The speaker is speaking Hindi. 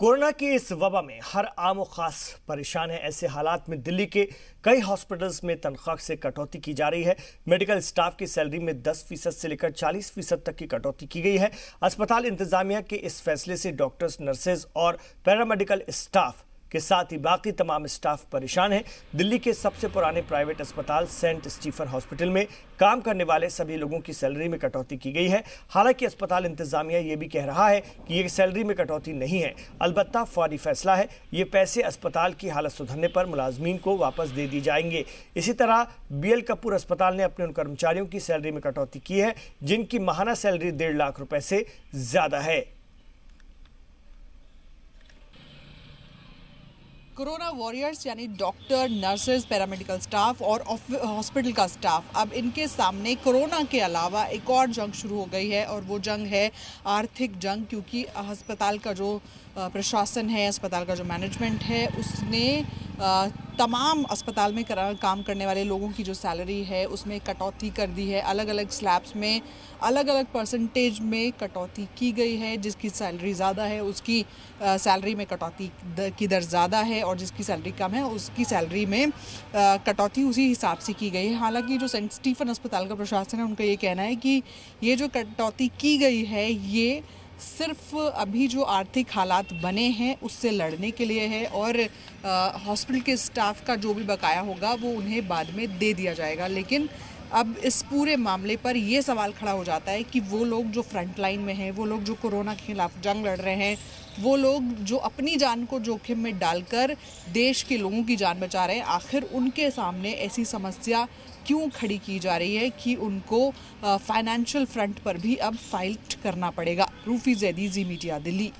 कोरोना की इस वबा में हर आम और खास परेशान है। ऐसे हालात में दिल्ली के कई हॉस्पिटल्स में तनख्वाह से कटौती की जा रही है। मेडिकल स्टाफ की सैलरी में 10% से लेकर 40% तक की कटौती की गई है। अस्पताल इंतजामिया के इस फैसले से डॉक्टर्स, नर्सेज और पैरामेडिकल स्टाफ के साथ ही बाकी तमाम स्टाफ परेशान है। दिल्ली के सबसे पुराने प्राइवेट अस्पताल सेंट स्टीफन हॉस्पिटल में काम करने वाले सभी लोगों की सैलरी में कटौती की गई है। हालांकि अस्पताल इंतजामिया ये भी कह रहा है कि ये सैलरी में कटौती नहीं है, अलबत्ता फौरी फैसला है। ये पैसे अस्पताल की हालत सुधरने पर मुलाजमीन को वापस दे दी जाएंगे। इसी तरह BL कपूर अस्पताल ने अपने उन कर्मचारियों की सैलरी में कटौती की है जिनकी माहाना सैलरी 1.5 लाख रुपए से ज्यादा है। कोरोना वॉरियर्स यानी डॉक्टर, नर्सेज, पैरामेडिकल स्टाफ और हॉस्पिटल का स्टाफ, अब इनके सामने कोरोना के अलावा एक और जंग शुरू हो गई है और वो जंग है आर्थिक जंग। क्योंकि अस्पताल का जो प्रशासन है, अस्पताल का जो मैनेजमेंट है, उसने तमाम अस्पताल में काम करने वाले लोगों की जो सैलरी है उसमें कटौती कर दी है। अलग अलग स्लैब्स में अलग अलग परसेंटेज में कटौती की गई है। जिसकी सैलरी ज़्यादा है उसकी सैलरी में कटौती की दर ज़्यादा है और जिसकी सैलरी कम है उसकी सैलरी में कटौती उसी हिसाब से की गई है। हालांकि जो सेंट स्टीफन अस्पताल का प्रशासन है उनका ये कहना है कि ये जो कटौती की गई है ये सिर्फ अभी जो आर्थिक हालात बने हैं उससे लड़ने के लिए है और हॉस्पिटल के स्टाफ का जो भी बकाया होगा वो उन्हें बाद में दे दिया जाएगा। लेकिन अब इस पूरे मामले पर ये सवाल खड़ा हो जाता है कि वो लोग जो फ्रंट लाइन में हैं, वो लोग जो कोरोना के खिलाफ जंग लड़ रहे हैं, वो लोग जो अपनी जान को जोखिम में डालकर देश के लोगों की जान बचा रहे हैं, आखिर उनके सामने ऐसी समस्या क्यों खड़ी की जा रही है कि उनको फाइनेंशियल फ्रंट पर भी अब फाइट करना पड़ेगा। रूफी जैदी, जी मीडिया, दिल्ली।